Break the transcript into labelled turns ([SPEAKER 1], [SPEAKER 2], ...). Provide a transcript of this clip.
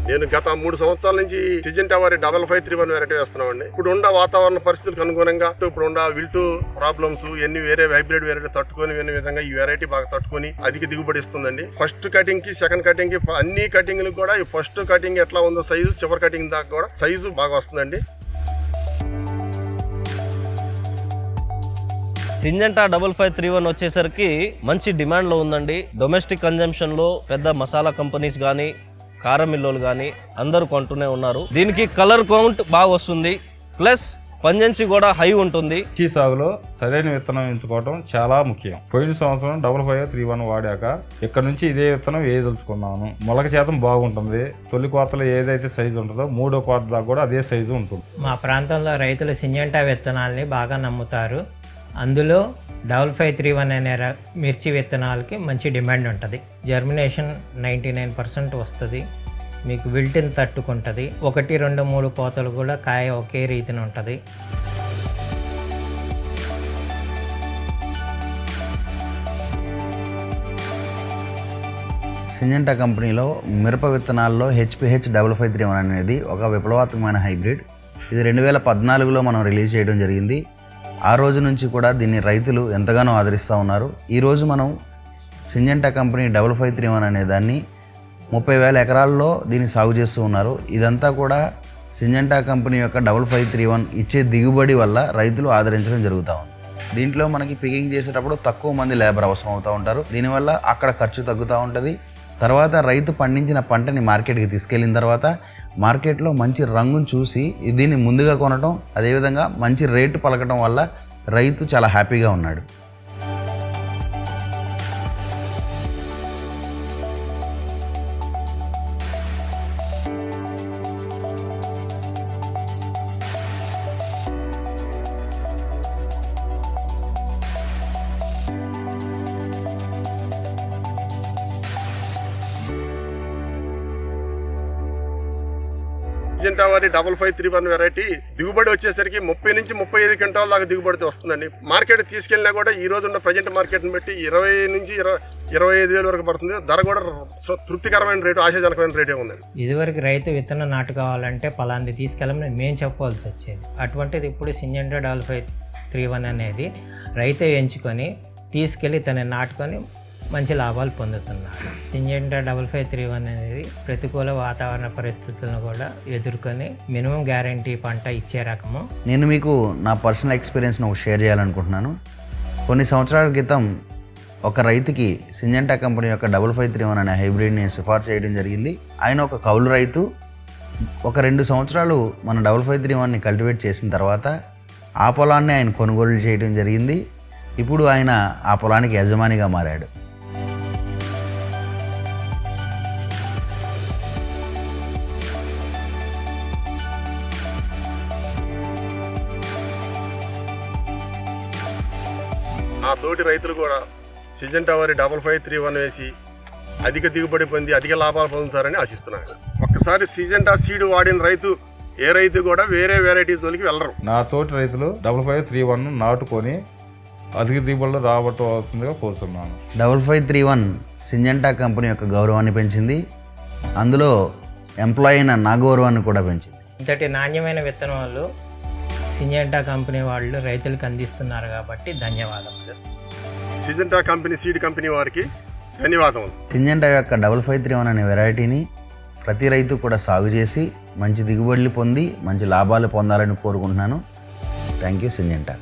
[SPEAKER 1] నేను గత 3 సంవత్సరాల నుంచి సిజెంటా వారి 5531 వెరైటీ వేస్తున్నామండి. ఇప్పుడు ఉన్న వాతావరణ పరిస్థితులకు అనుగుణంగా ఇప్పుడు ఉన్న విల్టు ప్రాబ్లమ్స్ ఎన్ని వేరే హైబ్రిడ్ వెరైటీ తట్టుకొని విధంగా ఈ వెరైటీ బాగా తట్టుకొని అధిక దిగుబడి ఇస్తుందండి. ఫస్ట్ కటింగ్ కి సెకండ్ కటింగ్ కి అన్ని కటింగ్లు కూడా ఈ ఫస్ట్ కటింగ్ ఎట్లా ఉందో సైజు చివరి కటింగ్ దాకా కూడా సైజు బాగా వస్తుందండి.
[SPEAKER 2] సింజెంటా 5531 వచ్చేసరికి మంచి డిమాండ్లో ఉందండి. డొమెస్టిక్ కన్జంప్షన్లో పెద్ద మసాలా కంపెనీస్ కానీ కారం మిల్లులు కానీ అందరూ కొంటూనే ఉన్నారు. దీనికి కలర్ కౌంట్ బాగా వస్తుంది, ప్లస్ పంజెన్సీ కూడా హై ఉంటుంది.
[SPEAKER 3] ఈ సాగులో సరైన విత్తనం ఎంచుకోవడం చాలా ముఖ్యం. పోయిన సంవత్సరం 5531 వాడాక ఇక్కడ నుంచి ఇదే విత్తనం వేయదలుచుకున్నాను. మొలక శాతం బాగుంటుంది. తొలి కోతలో ఏదైతే సైజు ఉంటుందో మూడో కోత దాకా కూడా అదే సైజు ఉంటుంది.
[SPEAKER 4] మా ప్రాంతంలో రైతులు సింజెంటా విత్తనాల్ని బాగా నమ్ముతారు. అందులో 5531 అనే మిర్చి విత్తనాలకి మంచి డిమాండ్ ఉంటుంది. జర్మినేషన్ 99% వస్తుంది. మీకు విల్టిన్ తట్టుకుంటుంది. 1, 2, 3 కోతలు కూడా కాయ ఒకే రీతిన ఉంటుంది.
[SPEAKER 5] సింజెంటా కంపెనీలో మిరప విత్తనాల్లో HPH 5531 అనేది ఒక విప్లవాత్మకమైన హైబ్రిడ్. ఇది 2014లో మనం రిలీజ్ చేయడం జరిగింది. ఆ రోజు నుంచి కూడా దీన్ని రైతులు ఎంతగానో ఆదరిస్తూ ఉన్నారు. ఈరోజు మనం సింజెంటా కంపెనీ 5531 అనే దాన్ని 30,000 ఎకరాల్లో దీన్ని సాగు చేస్తూ ఉన్నారు. ఇదంతా కూడా సింజెంటా కంపెనీ యొక్క 5531 ఇచ్చే దిగుబడి వల్ల రైతులు ఆదరించడం జరుగుతూ ఉంది. దీంట్లో మనకి పికింగ్ చేసేటప్పుడు తక్కువ మంది లేబర్ అవసరం అవుతూ ఉంటారు. దీనివల్ల అక్కడ ఖర్చు తగ్గుతూ ఉంటుంది. తర్వాత రైతు పండించిన పంటని మార్కెట్కి తీసుకెళ్ళిన తర్వాత మార్కెట్లో మంచి రంగును చూసి దీన్ని ముందుగా కొనడం, అదేవిధంగా మంచి రేటు పలకడం వల్ల రైతు చాలా హ్యాపీగా ఉన్నాడు.
[SPEAKER 1] సిజెంటా వారి 5531 వెరైటీ దిగుబడి వచ్చేసరికి 30 నుంచి 35 క్వింటాల దాకా దిగుబడి వస్తుందండి. మార్కెట్ తీసుకెళ్ళినా కూడా ఈ రోజు ఉన్న ప్రజెంట్ మార్కెట్ని బట్టి 20 నుంచి 25,000 వరకు పడుతుంది. ధర కూడా తృప్తికరమైన రేటు, ఆశాజనకమైన రేటే ఉందండి.
[SPEAKER 4] ఇదివరకు రైతు విత్తనం నాటుకోవాలంటే పలాంది తీసుకెళ్ళమని మేము చెప్పవలసి వచ్చేది. అటువంటిది ఇప్పుడు సింజెంటా 5531 అనేది రైతే ఎంచుకొని తీసుకెళ్ళి తనని నాటుకొని మంచి లాభాలు పొందుతున్నారు. సింజెంటా 5531 అనేది ప్రతికూల వాతావరణ పరిస్థితులను కూడా ఎదుర్కొని మినిమం గ్యారంటీ పంట ఇచ్చే రకము.
[SPEAKER 5] నేను మీకు నా పర్సనల్ ఎక్స్పీరియన్స్ను షేర్ చేయాలనుకుంటున్నాను. కొన్ని సంవత్సరాల క్రితం ఒక రైతుకి సింజెంటా కంపెనీ యొక్క 5531 అనే హైబ్రిడ్ని సిఫార్సు చేయడం జరిగింది. ఆయన ఒక కౌలు రైతు. ఒక 2 సంవత్సరాలు మన 5531ని కల్టివేట్ చేసిన తర్వాత ఆ పొలాన్ని ఆయన కొనుగోలు చేయడం జరిగింది. ఇప్పుడు ఆయన ఆ పొలానికి యజమానిగా మారాడు.
[SPEAKER 1] ఆ తోటి రైతులు కూడా సిజెంటా వారి 5531 వేసి అధిక దిగుబడి పొంది అధిక లాభాలు పొందుతారని ఆశిస్తున్నారు. ఒక్కసారి సిజెంటా సీడ్ వాడిన రైతు ఏ రైతు కూడా వేరే వెరైటీ జోలికి వెళ్ళరు.
[SPEAKER 3] నా తోటి రైతులు 5531 నాటుకొని అధిక దిగుబడులు రాబట్టవలసిందిగా కోరుతున్నాను.
[SPEAKER 5] 5531 సింజెంటా కంపెనీ యొక్క గౌరవాన్ని పెంచింది. అందులో ఎంప్లాయీ అయిన నా గౌరవాన్ని కూడా పెంచింది.
[SPEAKER 4] ఇంతటి నాణ్యమైన విత్తనాలు సింజెంటా కంపెనీ వాళ్ళు రైతులకు అందిస్తున్నారు కాబట్టి ధన్యవాదములు.
[SPEAKER 1] సిజెంటా కంపెనీ సీడ్ కంపెనీ వారికి ధన్యవాదములు.
[SPEAKER 5] సింజెంటా యొక్క 5531 అనే వెరైటీని ప్రతి రైతు కూడా సాగు చేసి మంచి దిగుబడులు పొంది మంచి లాభాలు పొందాలని కోరుకుంటున్నాను. Thank you Syngenta.